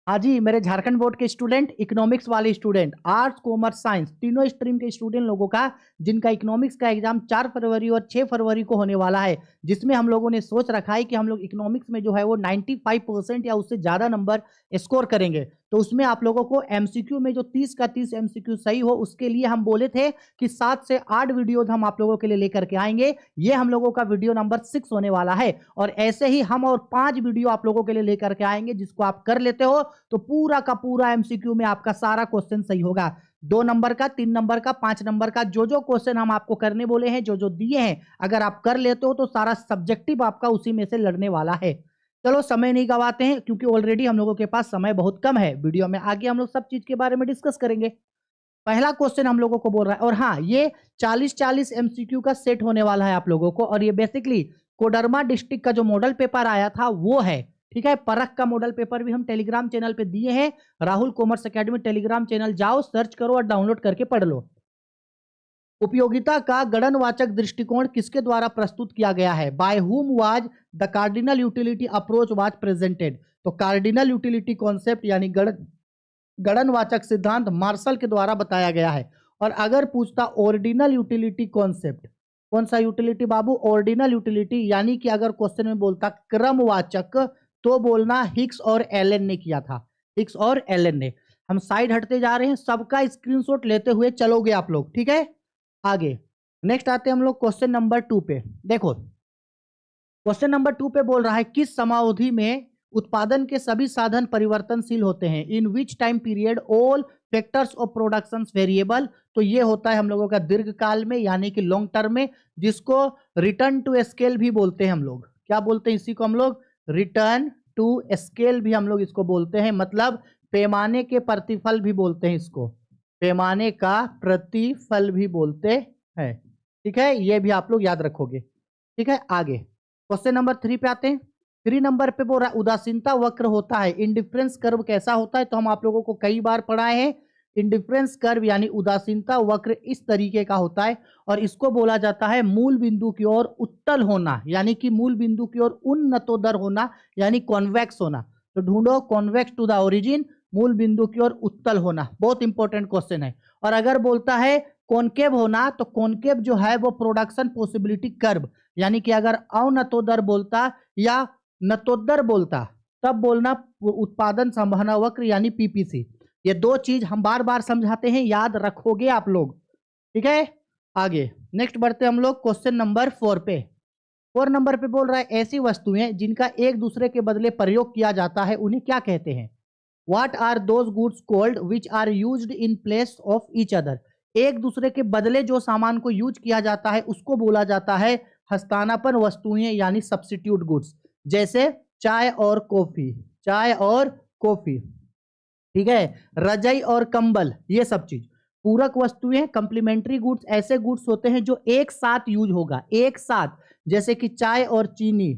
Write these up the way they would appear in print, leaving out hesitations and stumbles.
हाँ जी, मेरे झारखंड बोर्ड के स्टूडेंट, इकोनॉमिक्स वाले स्टूडेंट, आर्ट्स कॉमर्स साइंस तीनों स्ट्रीम के स्टूडेंट लोगों का जिनका इकोनॉमिक्स का एग्जाम 4 फरवरी और 6 फरवरी को होने वाला है, जिसमें हम लोगों ने सोच रखा है कि हम लोग इकोनॉमिक्स में जो है वो 95% या उससे ज़्यादा नंबर स्कोर करेंगे। तो उसमें आप लोगों को एमसीक्यू में जो 30 का 30 एमसीक्यू सही हो, उसके लिए हम बोले थे कि 7 से 8 वीडियो हम आप लोगों के लिए लेकर के आएंगे। ये हम लोगों का वीडियो नंबर 6 होने वाला है और ऐसे ही हम और 5 वीडियो आप लोगों के लिए लेकर के आएंगे, जिसको आप कर लेते हो तो पूरा का पूरा एमसीक्यू में आपका सारा क्वेश्चन सही होगा। 2 नंबर का, 3 नंबर का, 5 नंबर का, जो जो क्वेश्चन हम आपको करने बोले हैं, जो जो दिए हैं, अगर आप कर लेते हो तो सारा सब्जेक्टिव आपका उसी में से लड़ने वाला है। चलो समय नहीं गवाते हैं, क्योंकि ऑलरेडी हम लोगों के पास समय बहुत कम है। वीडियो में आगे हम लोग सब चीज के बारे में डिस्कस करेंगे। पहला क्वेश्चन हम लोगों को बोल रहा है, और हाँ, ये 40-40 एमसीक्यू का सेट होने वाला है आप लोगों को, और ये बेसिकली कोडरमा डिस्ट्रिक्ट का जो मॉडल पेपर आया था वो है। ठीक है, परख का मॉडल पेपर भी हम टेलीग्राम चैनल पे दिए हैं। Rahul commerce academy Telegram channel जाओ, सर्च करो और डाउनलोड करके पढ़ लो। उपयोगिता का गणनवाचक दृष्टिकोण किसके द्वारा प्रस्तुत किया गया है? By whom was the cardinal utility approach was presented. तो कार्डिनल यूटिलिटी कॉन्सेप्ट यानी गणनवाचक सिद्धांत मार्शल के द्वारा बताया गया है। और अगर पूछता ऑर्डिनल यूटिलिटी कॉन्सेप्ट, कौन सा यूटिलिटी बाबू? ऑर्डिनल यूटिलिटी, यानी कि अगर क्वेश्चन में बोलता क्रमवाचक तो बोलना हिक्स और एलन ने किया था। हिक्स और एलन ने। हम साइड हटते जा रहे हैं, सबका स्क्रीनशॉट लेते हुए चलोगे आप लोग, ठीक है? आगे नेक्स्ट आते हैं हम लोग क्वेश्चन नंबर 2 पे। देखो क्वेश्चन नंबर 2 पे बोल रहा है, किस समावधि में उत्पादन के सभी साधन परिवर्तनशील होते हैं? In which time period all factors of production variable. तो ये होता है हम लोगों का दीर्घकाल में, यानी कि लॉन्ग टर्म में, जिसको रिटर्न टू स्केल भी बोलते हैं हम लोग। क्या बोलते हैं इसी को हम लोग? रिटर्न टू स्केल भी हम लोग इसको बोलते हैं, मतलब पैमाने के प्रतिफल भी बोलते हैं इसको, पैमाने का प्रतिफल भी बोलते हैं। ठीक है, ये भी आप लोग याद रखोगे। ठीक है, आगे क्वेश्चन नंबर 3 पे आते हैं। 3 नंबर पे बोल रहा है, उदासीनता वक्र होता है, इंडिफरेंस कर्व कैसा होता है? तो हम आप लोगों को कई बार पढ़ाए हैं। इंडिफरेंस कर्व यानी उदासीनता वक्र इस तरीके का होता है, और इसको बोला जाता है मूल बिंदु की ओर उत्तल होना, यानी कि मूल बिंदु की ओर उन्नतोदर होना, यानी कॉन्वेक्स होना। तो ढूंढो कॉन्वेक्स टू द ओरिजिन, मूल बिंदु की ओर उत्तल होना, बहुत इंपॉर्टेंट क्वेश्चन है। और अगर बोलता है कॉनकेव होना, तो कॉनकेव जो है वो प्रोडक्शन पॉसिबिलिटी कर्व, यानी कि अगर अवनतोदर बोलता या नतोदर बोलता तब बोलना उत्पादन संभावना वक्र यानी पीपीसी। ये दो चीज हम बार बार समझाते हैं, याद रखोगे आप लोग। ठीक है, आगे नेक्स्ट बढ़ते हम लोग क्वेश्चन नंबर 4 पे। 4 नंबर पे बोल रहा है, ऐसी वस्तुएं जिनका एक दूसरे के बदले प्रयोग किया जाता है उन्हें क्या कहते हैं? What are those goods called which are used in place of each other? एक दूसरे के बदले जो सामान को यूज किया जाता है उसको बोला जाता है हस्तानापन वस्तुएं, यानी सब्स्टिट्यूट गुड्स। जैसे चाय और कॉफी, चाय और कॉफी, ठीक है, रजाई और कंबल, ये सब चीज पूरक वस्तुएं, कंप्लीमेंट्री गुड्स ऐसे गुड्स होते हैं जो एक साथ यूज होगा, एक साथ, जैसे कि चाय और चीनी,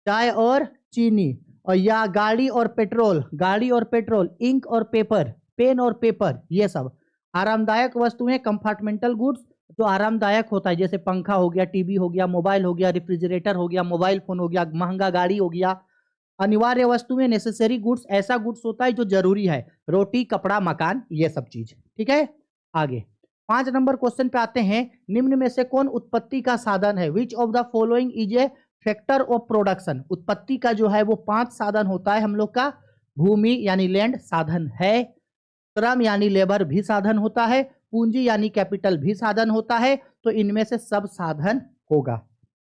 चाय और चीनी, और या गाड़ी और पेट्रोल, गाड़ी और पेट्रोल, इंक और पेपर, पेन और पेपर, ये सब। आरामदायक वस्तुएं, कंपार्टमेंटल गुड्स, जो आरामदायक होता है, जैसे पंखा हो गया, टीवी हो गया, मोबाइल हो गया, रेफ्रिजरेटर हो गया, मोबाइल फोन हो गया, महंगा गाड़ी हो गया। अनिवार्य वस्तुएं, नेसेसरी गुड्स, ऐसा गुड्स होता है जो जरूरी है, रोटी, कपड़ा, मकान, ये सब चीज। ठीक है, आगे 5 नंबर क्वेश्चन पे आते हैं। निम्न में से कौन उत्पत्ति का साधन है? Which of the following is a factor of production. उत्पत्ति का जो है वो 5 साधन होता है हम लोग का। भूमि यानी लैंड साधन है, श्रम यानी लेबर भी साधन होता है, पूंजी यानी कैपिटल भी साधन होता है। तो इनमें से सब साधन होगा।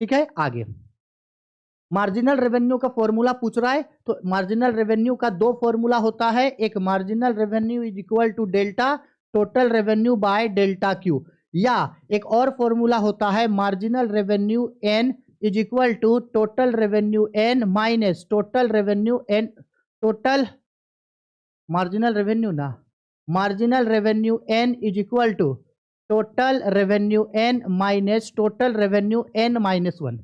ठीक है, आगे मार्जिनल रेवेन्यू का फॉर्मूला पूछ रहा है। तो मार्जिनल रेवेन्यू का 2 फॉर्मूला होता है, एक marginal revenue is equal to delta total revenue by delta q, या एक और फॉर्मूला होता है marginal revenue n is equal to total revenue n minus total revenue n, total marginal revenue ना, marginal revenue n is equal to total revenue n minus total revenue n minus 1।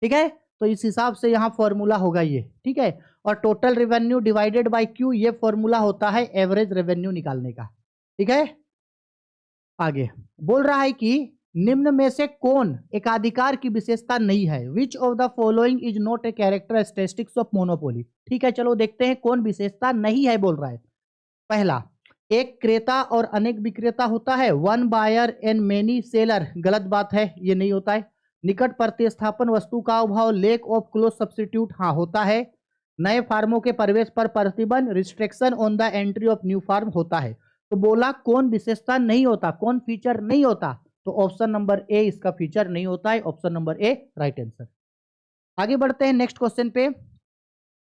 ठीक है, तो इस हिसाब से यहां फॉर्मूला होगा ये। ठीक है, और total revenue divided by Q, ये फॉर्मूला होता है एवरेज रेवेन्यू निकालने का। ठीक है, आगे बोल रहा है कि निम्न में से कौन एकाधिकार की विशेषता नहीं है? Which of the following is not a characteristics of monopoly. ठीक है, चलो देखते हैं कौन विशेषता नहीं है बोल रहा है। पहला, एक क्रेता और अनेक विक्रेता होता है। One buyer and many seller, गलत बात है, ये नहीं होता है। निकट प्रतिस्थापन वस्तु का अभाव, लेक ऑफ क्लोज सब्स्टिट्यूट, हाँ होता है। नए फार्मों के प्रवेश पर प्रतिबंध, restriction on the entry of new firm, होता है। तो बोला कौन विशेषता नहीं होता, कौन फीचर नहीं होता, तो ऑप्शन नंबर ए इसका फीचर नहीं होता है। Option number A right answer. आगे बढ़ते हैं नेक्स्ट क्वेश्चन पे।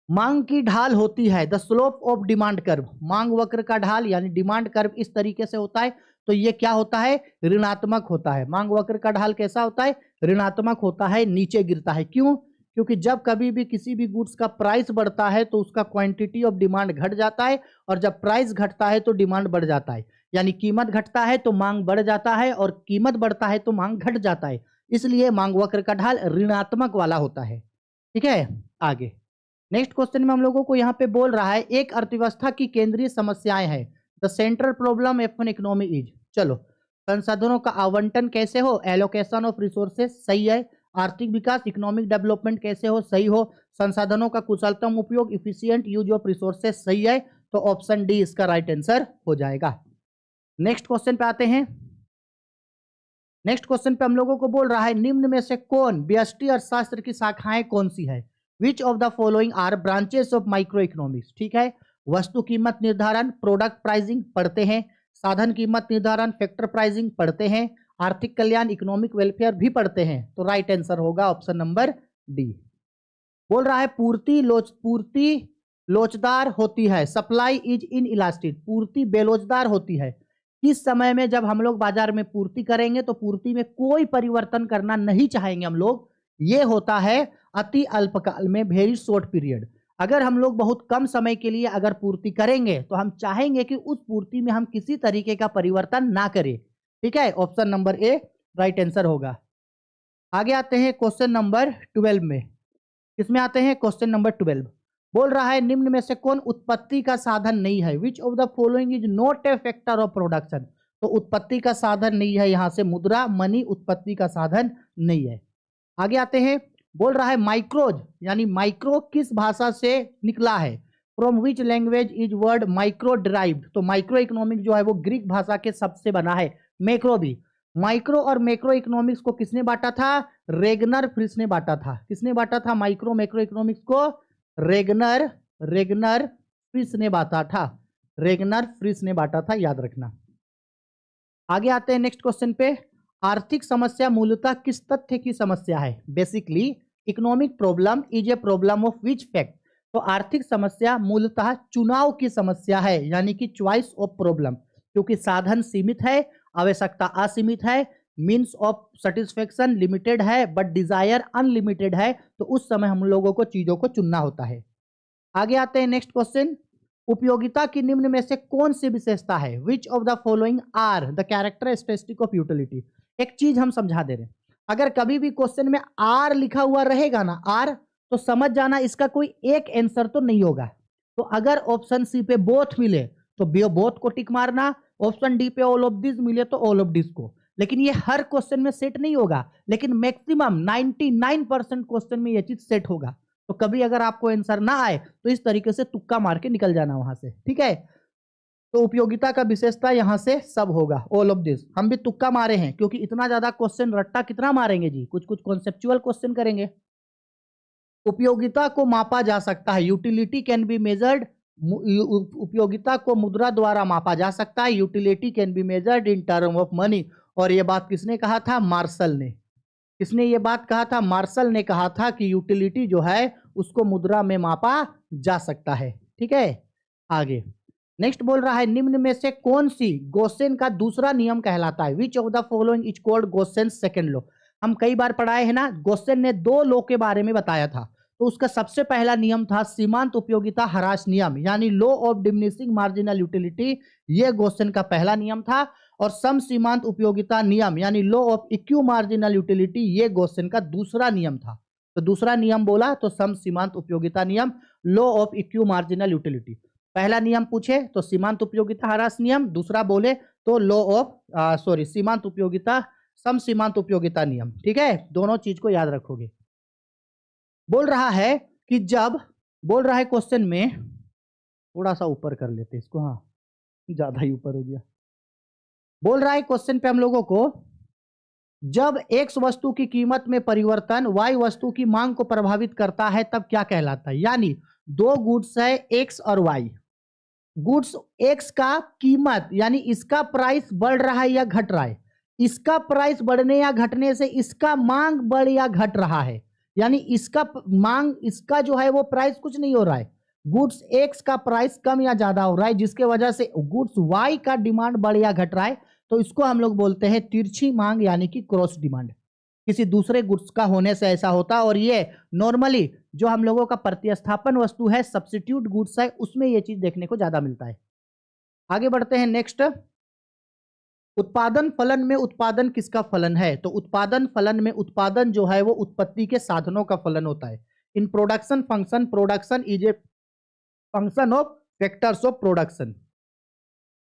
मांग की ढाल होती है the slope of demand curve. मांग वक्र का ढाल यानी डिमांड कर्व इस तरीके से होता है, तो ये क्या होता है? ऋणात्मक होता है। मांग वक्र का ढाल कैसा होता है? ऋणात्मक होता है, नीचे गिरता है। क्यों? क्योंकि जब कभी भी किसी भी गुड्स का प्राइस बढ़ता है तो उसका क्वांटिटी ऑफ डिमांड घट जाता है, और जब प्राइस घटता है तो डिमांड बढ़ जाता है। यानी कीमत घटता है तो मांग बढ़ जाता है, और कीमत बढ़ता है तो मांग घट जाता है। इसलिए मांग वक्र का ढाल ऋणात्मक वाला होता है। ठीक है, आगे नेक्स्ट क्वेश्चन में हम लोगों को यहाँ पे बोल रहा है एक अर्थव्यवस्था की केंद्रीय समस्याएं हैं। The central problem of an economy is, चलो संसाधनों का आवंटन कैसे हो, एलोकेशन ऑफ रिसोर्सेज, सही है। आर्थिक विकास, इकोनॉमिक डेवलपमेंट कैसे हो, सही हो। संसाधनों का कुशलतम उपयोग, इफिशिएंट यूज ऑफ रिसोर्सेज, सही है। तो ऑप्शन डी इसका राइट आंसर हो जाएगा। नेक्स्ट क्वेश्चन पे आते हैं। नेक्स्ट क्वेश्चन पे हम लोगों को बोल रहा है निम्न में से कौन व्यष्टि अर्थशास्त्र की शाखाएं कौन सी है? Which of the following are branches of micro economics. ठीक है, वस्तु कीमत निर्धारण, प्रोडक्ट प्राइसिंग पढ़ते हैं। साधन कीमत निर्धारण, फैक्टर प्राइसिंग पढ़ते हैं। आर्थिक कल्याण, इकोनॉमिक वेलफेयर भी पढ़ते हैं। तो राइट आंसर होगा ऑप्शन नंबर डी। बोल रहा है पूर्ति लोचदार होती है, सप्लाई इज इन इलास्टिक। पूर्ति बेलोचदार होती है किस समय में? जब हम लोग बाजार में पूर्ति करेंगे तो पूर्ति में कोई परिवर्तन करना नहीं चाहेंगे हम लोग। ये होता है अति अल्पकाल में, वेरी शॉर्ट पीरियड। अगर हम लोग बहुत कम समय के लिए अगर पूर्ति करेंगे तो हम चाहेंगे कि उस पूर्ति में हम किसी तरीके का परिवर्तन ना करें। ठीक है, option number A right answer होगा। आगे आते हैं क्वेश्चन नंबर 12 में। किसमें आते हैं? क्वेश्चन नंबर 12 बोल रहा है निम्न में से कौन उत्पत्ति का साधन नहीं है? Which of the following is not a factor of production. तो उत्पत्ति का साधन नहीं है, यहां से मुद्रा, मनी उत्पत्ति का साधन नहीं है। आगे आते हैं, बोल रहा है माइक्रोज यानी माइक्रो किस भाषा से निकला है? From which language is word micro derived. तो माइक्रो इकोनॉमिक्स जो है वो ग्रीक भाषा के शब्द से बना है, मैक्रो भी। माइक्रो और मैक्रो इकोनॉमिक्स को किसने बांटा था? रेगनर फ्रिस ने बांटा था। किसने बांटा था माइक्रो मैक्रो इकोनॉमिक्स को? रेगनर फ्रिस ने बांटा था। रेगनर फ्रिस ने बांटा था, याद रखना। आगे आते हैं नेक्स्ट क्वेश्चन पे। आर्थिक समस्या मूलतः किस तथ्य की समस्या है? Basically economic problem is a problem of which fact. तो आर्थिक समस्या मूलतः चुनाव की समस्या है, यानी कि चॉइस ऑफ प्रॉब्लम। क्योंकि साधन सीमित है, आवश्यकता असीमित है, मीन्स ऑफ सेटिस्फेक्शन लिमिटेड है, बट डिजायर अनलिमिटेड है। तो उस समय हम लोगों को चीजों को चुनना होता है। आगे आते हैं नेक्स्ट क्वेश्चन। उपयोगिता की निम्न में से कौन सी विशेषता है? Which of the following are the characteristic of utility. एक चीज हम समझा दे रहे हैं, अगर कभी भी क्वेश्चन में आर लिखा हुआ रहेगा ना, आर, तो समझ जाना इसका कोई एक आंसर तो नहीं होगा। तो अगर ऑप्शन सी पे बोथ मिले तो बोथ को टिक मारना, ऑप्शन डी पे ऑल ऑफ दिस मिले तो ऑल ऑफ दिस को। लेकिन ये हर क्वेश्चन में सेट नहीं होगा, लेकिन मैक्सिमम 99% क्वेश्चन में ये चीज सेट होगा। तो कभी अगर आपको आंसर ना आए तो इस तरीके से तुक्का मार के निकल जाना वहां से। ठीक है, तो उपयोगिता का विशेषता यहां से सब होगा, ऑल ऑफ दिस। हम भी तुक्का मारे हैं क्योंकि इतना ज्यादा क्वेश्चन रट्टा कितना मारेंगे जी, कुछ कुछ कॉन्सेप्चुअल क्वेश्चन करेंगे। उपयोगिता को मापा जा सकता है, यूटिलिटी कैन बी मेजर्ड। उपयोगिता को मुद्रा द्वारा मापा जा सकता है, utility can be measured in term of money. और ये बात किसने कहा था? मार्शल ने। किसने ये बात कहा था? मार्शल ने कहा था कि यूटिलिटी जो है उसको मुद्रा में मापा जा सकता है। ठीक है, आगे नेक्स्ट बोल रहा है निम्न में से कौन सी गोसेन का दूसरा नियम कहलाता है? Which of the following is called Gaussian second law. हम कई बार पढ़ाए हैं ना, गोसेन ने 2 लॉ के बारे में बताया था। तो उसका सबसे पहला नियम था सीमांत उपयोगिता ह्रास नियम, यानी law of diminishing marginal utility. ये गोसेन का पहला नियम था। और सम सीमांत उपयोगिता नियम यानी लॉ ऑफ इक्यू मार्जिनल यूटिलिटी, ये गोसेन का दूसरा नियम था। तो दूसरा नियम बोला तो सम सीमांत उपयोगिता नियम, लॉ ऑफ इक्यू मार्जिनल यूटिलिटी। पहला नियम पूछे तो सीमांत उपयोगिता ह्रास नियम, दूसरा बोले तो लॉ ऑफ सीमांत उपयोगिता सम सीमांत उपयोगिता नियम। ठीक है, दोनों चीज को याद रखोगे। बोल रहा है कि जब, बोल रहा है क्वेश्चन में, थोड़ा सा ऊपर कर लेते इसको, हाँ ज्यादा ही ऊपर हो गया। बोल रहा है क्वेश्चन पे हम लोगों को, जब एक्स वस्तु की कीमत में परिवर्तन वाई वस्तु की मांग को प्रभावित करता है तब क्या कहलाता है। यानी दो गुड्स है एक्स और वाई, गुड्स एक्स का कीमत यानी इसका प्राइस बढ़ रहा है या घट रहा है, इसका प्राइस बढ़ने या घटने से इसका मांग बढ़ या घट रहा है, यानी इसका मांग, इसका जो है वो प्राइस कुछ नहीं हो रहा है, गुड्स एक्स का प्राइस कम या ज्यादा हो रहा है, जिसके वजह से गुड्स वाई का डिमांड बढ़ या घट रहा है, तो इसको हम लोग बोलते हैं तिरछी मांग यानी कि क्रॉस डिमांड। किसी दूसरे गुड्स का होने से ऐसा होता है, और ये नॉर्मली जो हम लोगों का प्रतिस्थापन वस्तु है, सब्स्टिट्यूट गुड्स है, उसमें ये चीज देखने को ज्यादा मिलता है। आगे बढ़ते हैं नेक्स्ट, उत्पादन फलन में उत्पादन किसका फलन है। तो उत्पादन फलन में उत्पादन जो है वो उत्पत्ति के साधनों का फलन होता है। In production function, production is a function of vectors of production.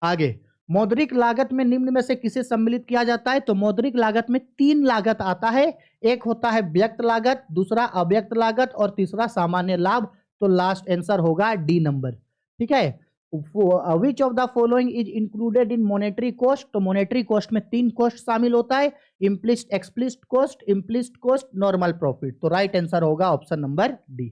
आगे, मौद्रिक लागत में निम्न में से किसे सम्मिलित किया जाता है। तो मौद्रिक लागत में तीन लागत आता है, एक होता है व्यक्त लागत, दूसरा अव्यक्त लागत और तीसरा सामान्य लाभ। तो लास्ट आंसर होगा डी नंबर। ठीक है, which of the following is included in monetary cost. तो मॉनेटरी कॉस्ट में तीन कॉस्ट शामिल होता है, implicit explicit cost, implicit cost, normal profit. तो राइट आंसर होगा ऑप्शन नंबर डी।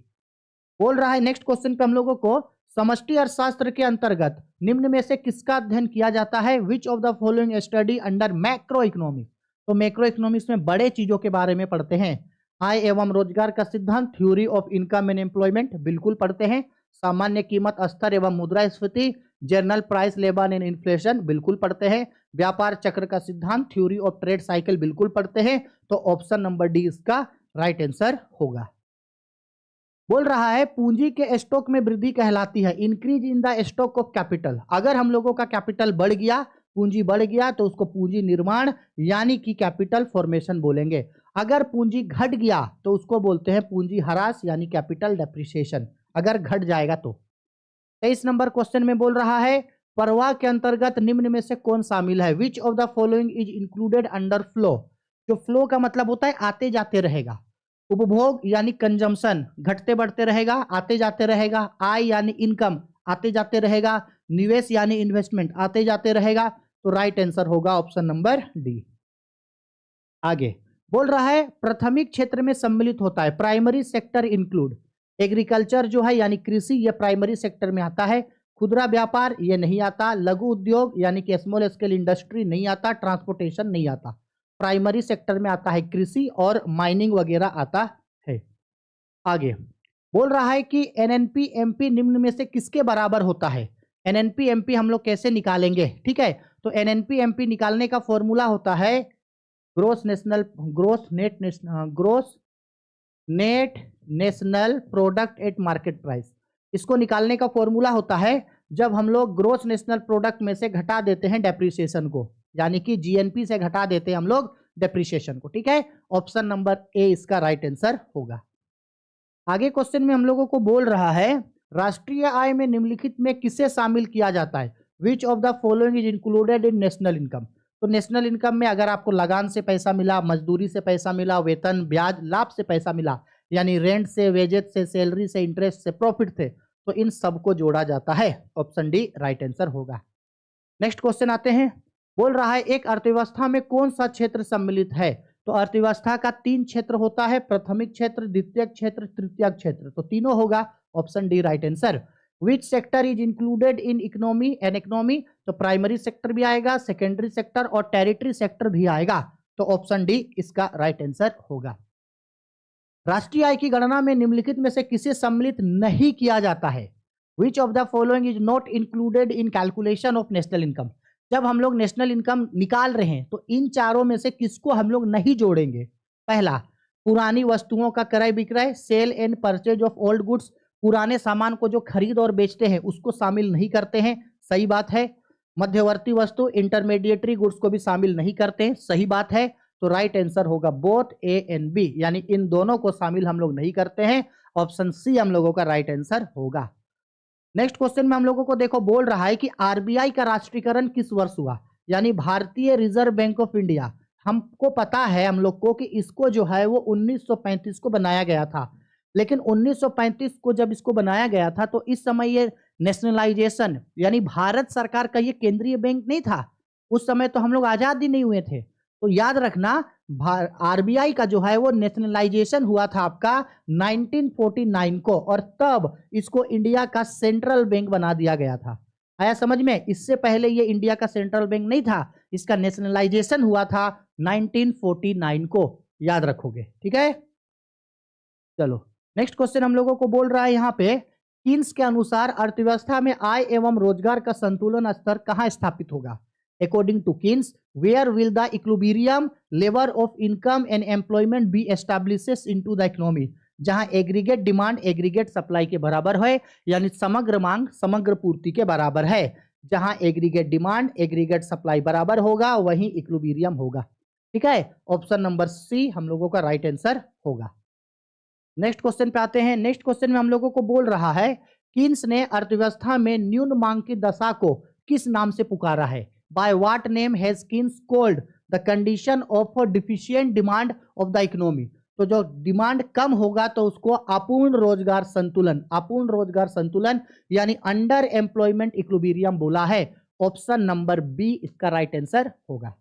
बोल रहा है नेक्स्ट क्वेश्चन पे हम लोगों को, समष्टि अर्थशास्त्र के अंतर्गत निम्न में से किसका अध्ययन किया जाता है। Which of the following study under macro economics. तो मैक्रो इकोनॉमिक्स में बड़े चीजों के बारे में पढ़ते हैं। आय एवं रोजगार का सिद्धांत, theory of income and employment बिल्कुल पढ़ते हैं। सामान्य कीमत स्तर एवं मुद्रास्फीति, general price level and inflation बिल्कुल पढ़ते हैं। व्यापार चक्र का सिद्धांत, थ्योरी ऑफ ट्रेड साइकिल बिल्कुल पढ़ते हैं। तो ऑप्शन नंबर डी इसका राइट आंसर होगा। बोल रहा है पूंजी के स्टॉक में वृद्धि कहलाती है increase in the stock of capital. अगर हम लोगों का कैपिटल बढ़ गया, पूंजी बढ़ गया, तो उसको पूंजी निर्माण यानी कि कैपिटल फॉर्मेशन बोलेंगे। अगर पूंजी घट गया तो उसको बोलते हैं पूंजी ह्रास यानी कैपिटल डेप्रिसिएशन, अगर घट जाएगा तो। 23 नंबर क्वेश्चन में बोल रहा है, प्रवाह के अंतर्गत निम्न में से कौन शामिल है। Which of the following is included under flow. जो फ्लो का मतलब होता है आते जाते रहेगा। उपभोग यानी कंजम्पशन घटते बढ़ते रहेगा, आते जाते रहेगा। आय यानी इनकम आते जाते रहेगा। निवेश यानी इन्वेस्टमेंट आते जाते रहेगा। तो राइट आंसर होगा ऑप्शन नंबर डी। आगे बोल रहा है प्राथमिक क्षेत्र में सम्मिलित होता है, प्राइमरी सेक्टर इंक्लूड। एग्रीकल्चर जो है यानी कृषि, ये प्राइमरी सेक्टर में आता है। खुदरा व्यापार ये नहीं आता। लघु उद्योग यानी कि स्मॉल स्केल इंडस्ट्री नहीं आता। ट्रांसपोर्टेशन नहीं आता। प्राइमरी सेक्टर में आता है कृषि और माइनिंग वगैरह आता है। आगे बोल रहा है कि एनएनपी एमपी निम्न में से किसके बराबर होता है। एनएनपी एमपी हम लोग कैसे निकालेंगे, ठीक है। तो एनएनपी एमपी निकालने का फॉर्मूला होता है gross net national product at market price. इसको निकालने का फॉर्मूला होता है जब हम लोग ग्रोस नेशनल प्रोडक्ट में से घटा देते हैं डेप्रिसिएशन को, यानी कि जीएनपी से घटा देते हैं हम लोग डेप्रिसिएशन को। ठीक है, ऑप्शन नंबर ए इसका राइट आंसर होगा। आगे क्वेश्चन में हम लोगों को बोल रहा है राष्ट्रीय आय में निम्नलिखित में किसे शामिल किया जाता है। Which of the following is included in national income. तो नेशनल इनकम में अगर आपको लगान से पैसा मिला, मजदूरी से पैसा मिला, वेतन ब्याज लाभ से पैसा मिला, यानी रेंट से, वेजेस से, सैलरी से, इंटरेस्ट से, प्रॉफिट थे, तो इन सबको जोड़ा जाता है। ऑप्शन डी राइट आंसर होगा। नेक्स्ट क्वेश्चन आते हैं। बोल रहा है एक अर्थव्यवस्था में कौन सा क्षेत्र सम्मिलित है। तो अर्थव्यवस्था का 3 क्षेत्र होता है, प्राथमिक क्षेत्र, द्वितीयक क्षेत्र, तृतीयक क्षेत्र। तो तीनों होगा, option D right answer. Which sector is included in economy and economy. तो प्राइमरी सेक्टर भी आएगा, सेकेंडरी सेक्टर और टेरिटरी सेक्टर भी आएगा। तो ऑप्शन डी इसका राइट आंसर होगा। राष्ट्रीय आय की गणना में निम्नलिखित में से किसे सम्मिलित नहीं किया जाता है। Which of the following is not included in calculation of national income. जब हम लोग नेशनल इनकम निकाल रहे हैं तो इन चारों में से किसको हम लोग नहीं जोड़ेंगे। पहला, पुरानी वस्तुओं का क्रय विक्रय, sale and purchase of old goods. पुराने सामान को जो खरीद और बेचते हैं उसको शामिल नहीं करते हैं, सही बात है। मध्यवर्ती वस्तु, इंटरमीडिएटरी गुड्स को भी शामिल नहीं करते हैं, सही बात है। तो राइट आंसर होगा बोथ ए एंड बी, यानी इन दोनों को शामिल हम लोग नहीं करते हैं। ऑप्शन सी हम लोगों का राइट आंसर होगा। नेक्स्ट क्वेश्चन में हम लोगों को देखो बोल रहा है कि आरबीआई का राष्ट्रीयकरण किस वर्ष हुआ, यानी भारतीय रिजर्व बैंक ऑफ इंडिया। हमको पता है हम लोग को कि इसको जो है वो 1935 को बनाया गया था, लेकिन 1935 को जब इसको बनाया गया था तो इस समय ये नेशनलाइजेशन यानी भारत सरकार का ये केंद्रीय बैंक नहीं था। उस समय तो हम लोग आजाद ही नहीं हुए थे। तो याद रखना आरबीआई का जो है वो नेशनलाइजेशन हुआ था आपका 1949 को, और तब इसको इंडिया का सेंट्रल बैंक बना दिया गया था। आया समझ में? इससे पहले ये इंडिया का सेंट्रल बैंक नहीं था, इसका नेशनलाइजेशन हुआ था 1949 को, याद रखोगे। ठीक है, चलो नेक्स्ट क्वेश्चन हम लोगों को बोल रहा है यहाँ पे, कीन्स के अनुसार अर्थव्यवस्था में आय एवं रोजगार का संतुलन स्तर कहाँ स्थापित होगा? According to Keynes, where will the equilibrium level of income and employment be establishes into the economy? जहां एग्रीगेट डिमांड एग्रीगेट सप्लाई के बराबर है, यानी समग्र मांग समग्र पूर्ति के बराबर है। जहां एग्रीगेट डिमांड एग्रीगेट सप्लाई बराबर होगा वहीं इक्विलिब्रियम होगा। ठीक है, ऑप्शन नंबर सी हम लोगों का राइट आंसर होगा। नेक्स्ट क्वेश्चन पे आते हैं। नेक्स्ट क्वेश्चन में हम लोगों को बोल रहा है, कीन्स ने अर्थव्यवस्था में न्यून मांग की दशा को किस नाम से पुकारा है? By what name has Keynes called the condition of deficient demand of the economy? तो जो डिमांड कम होगा तो उसको अपूर्ण रोजगार संतुलन, अपूर्ण रोजगार संतुलन यानी अंडर एम्प्लॉयमेंट इक्विलिब्रियम बोला है। ऑप्शन नंबर बी इसका राइट आंसर होगा।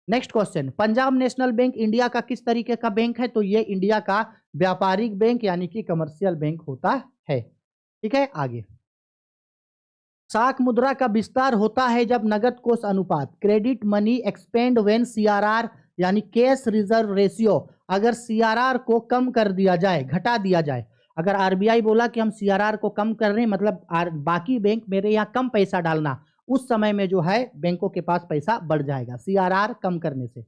Next question, Punjab national bank India का किस तरीके का बैंक है? तो ये इंडिया का व्यापारिक बैंक यानी कि कमर्शियल बैंक होता है। ठीक है, आगे, साख मुद्रा का विस्तार होता है जब नगद कोष अनुपात credit money expand when CRR यानी कैश रिजर्व रेशियो, अगर सीआरआर को कम कर दिया जाए, घटा दिया जाए। अगर आरबीआई बोला कि हम सीआरआर को कम कर रहे हैं, मतलब बाकी बैंक मेरे यहाँ कम पैसा डालना, उस समय में जो है बैंकों के पास पैसा बढ़ जाएगा सीआरआर कम करने से।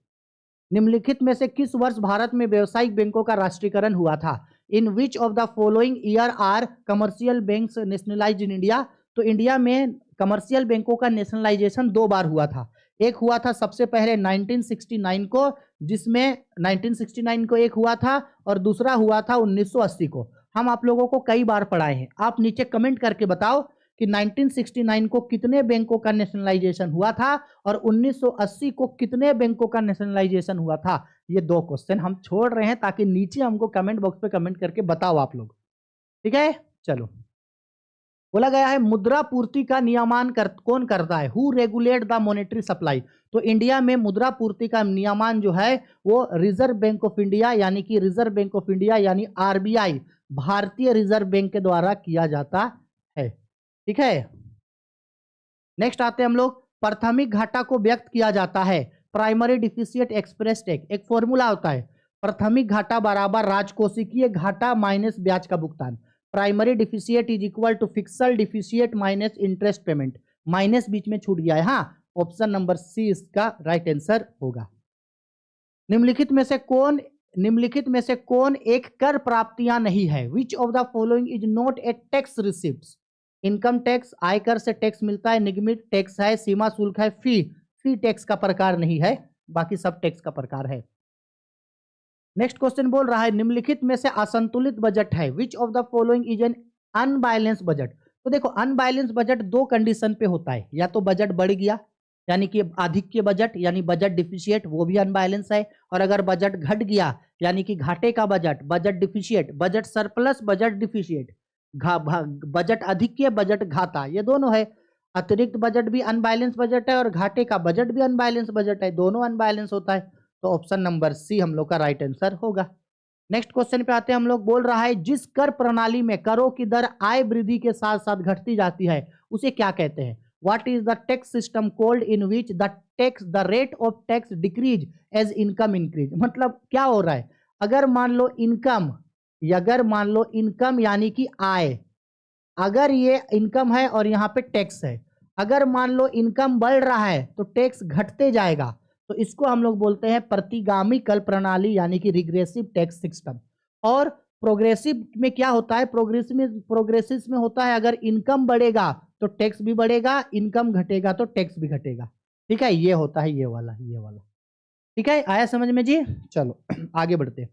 निम्नलिखित में से किस वर्ष भारत में व्यावसायिक बैंकों का राष्ट्रीयकरण हुआ था? In which of the following year are commercial banks nationalised in India? तो इंडिया में कमर्शियल बैंकों का नेशनलाइजेशन 2 बार हुआ था। एक हुआ था सबसे पहले 1969 को, जिसमें 1969 को एक हुआ था, और दूसरा हुआ था 1980 को। हम आप लोगों को कई बार पढ़ाए हैं। आप नीचे कमेंट करके बताओ कि 1969 को कितने बैंकों का नेशनलाइजेशन हुआ था और 1980 को कितने बैंकों का नेशनलाइजेशन हुआ था। ये 2 क्वेश्चन हम छोड़ रहे हैं ताकि नीचे हमको कमेंट बॉक्स पे कमेंट करके बताओ आप लोग। ठीक है, चलो, बोला गया है मुद्रा पूर्ति का नियमन कौन करता है? Who regulate the monetary supply? तो इंडिया में मुद्रा पूर्ति का नियमन जो है वो रिजर्व बैंक ऑफ इंडिया यानी कि रिजर्व बैंक ऑफ इंडिया यानी आरबीआई, भारतीय रिजर्व बैंक के द्वारा किया जाता है। ठीक है, नेक्स्ट आते हैं हम लोग, प्राथमिक घाटा को व्यक्त किया जाता है प्राइमरी डिफिशिएट एक्सप्रेस टेक। एक फॉर्मूला होता है, प्राथमिक घाटा बराबर राजकोषीय घाटा माइनस ब्याज का भुगतान। Primary deficit is equal to fiscal deficit minus interest payment. Minus बीच में छूट गया है, हाँ, ऑप्शन नंबर सी इसका राइट आंसर होगा। निम्नलिखित में से कौन एक कर प्राप्तियां नहीं है? Which of the following is not a tax receipt? Income tax, आयकर से टैक्स मिलता है, निगमित टैक्स है, सीमा शुल्क है, फी टैक्स का प्रकार नहीं है, बाकी सब टैक्स का प्रकार है। नेक्स्ट क्वेश्चन बोल रहा है, निम्नलिखित में से असंतुलित बजट है। Which of the following is an unbalance budget? तो देखो, अनबैलेंस बजट 2 कंडीशन पे होता है, या तो बजट बढ़ गया यानी कि अधिक के बजट यानी बजट डिफिशिएट, वो भी अनबैलेंस है, और अगर बजट घट गया यानी कि घाटे का budget, budget deficit, budget surplus, budget deficit, budget अधिक के बजट घाटा, ये दोनों है। अतिरिक्त बजट भी अनबैलेंस बजट है और घाटे का बजट भी अनबैलेंस बजट है, दोनों अनबैलेंस होता है। तो ऑप्शन नंबर सी हम लोग का राइट आंसर होगा। नेक्स्ट क्वेश्चन पे आते हैं हम लोग, बोल रहा है जिस कर प्रणाली में करों की दर आय वृद्धि के साथ साथ घटती जाती है उसे क्या कहते हैं? What is the tax system called in which the rate of tax decreases as income increase? मतलब क्या हो रहा है, अगर मान लो इनकम यानी कि आय, अगर ये इनकम है और यहाँ पे टैक्स है, अगर मान लो इनकम बढ़ रहा है तो टैक्स घटते जाएगा, तो इसको हम लोग बोलते हैं प्रतिगामी कर प्रणाली यानी कि रिग्रेसिव टैक्स सिस्टम। और प्रोग्रेसिव में क्या होता है? प्रोग्रेसिव में होता है अगर इनकम बढ़ेगा तो टैक्स भी बढ़ेगा, इनकम घटेगा तो टैक्स भी घटेगा। ठीक है, ये होता है ये वाला। ठीक है, आया समझ में जी? चलो आगे बढ़ते हैं।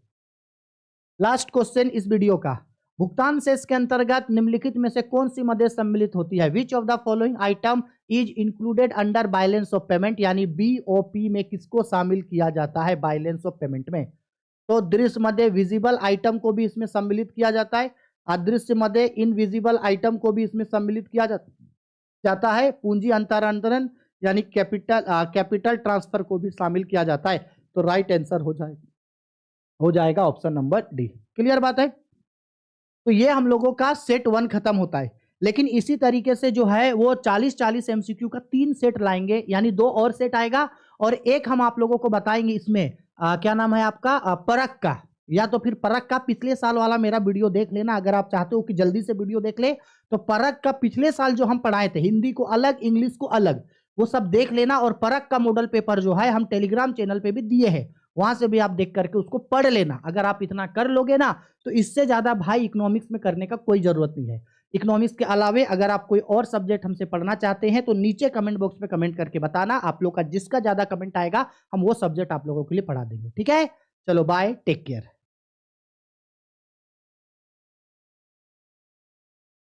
लास्ट क्वेश्चन इस वीडियो का, भुगतान शेष के अंतर्गत निम्नलिखित में से कौन सी मदद सम्मिलित होती है? Which of the following item is included under balance of payment, यानी बीओपी में किसको शामिल किया जाता है बैलेंस ऑफ पेमेंट में? तो दृश्य मध्य विजिबल आइटम को भी इसमें सम्मिलित किया जाता है, अदृश्य मध्य इनविजिबल आइटम को भी इसमें सम्मिलित किया जाता है, पूंजी अंतरण यानी कैपिटल ट्रांसफर को भी शामिल किया जाता है। तो राइट आंसर हो जाएगा ऑप्शन नंबर डी। क्लियर बात है? तो ये हम लोगों का सेट 1 खत्म होता है, लेकिन इसी तरीके से जो है वो 40-40 एमसीक्यू का 3 सेट लाएंगे, यानी 2 और सेट आएगा और एक हम आप लोगों को बताएंगे इसमें क्या नाम है आपका परख का, या तो फिर परख का पिछले साल वाला मेरा वीडियो देख लेना अगर आप चाहते हो कि जल्दी से वीडियो देख ले। तो परख का पिछले साल जो हम पढ़ाए थे, हिंदी को अलग इंग्लिश को अलग, वो सब देख लेना। और परख का मॉडल पेपर जो है हम टेलीग्राम चैनल पे भी दिए हैं, वहां से भी आप देख करके उसको पढ़ लेना। अगर आप इतना कर लोगे ना तो इससे ज्यादा भाई इकोनॉमिक्स में करने का कोई जरूरत नहीं है। इकोनॉमिक्स के अलावे अगर आप कोई और सब्जेक्ट हमसे पढ़ना चाहते हैं तो नीचे कमेंट बॉक्स में कमेंट करके बताना, आप लोग का जिसका ज्यादा कमेंट आएगा हम वो सब्जेक्ट आप लोगों के लिए पढ़ा देंगे। ठीक है, चलो बाय, टेक केयर।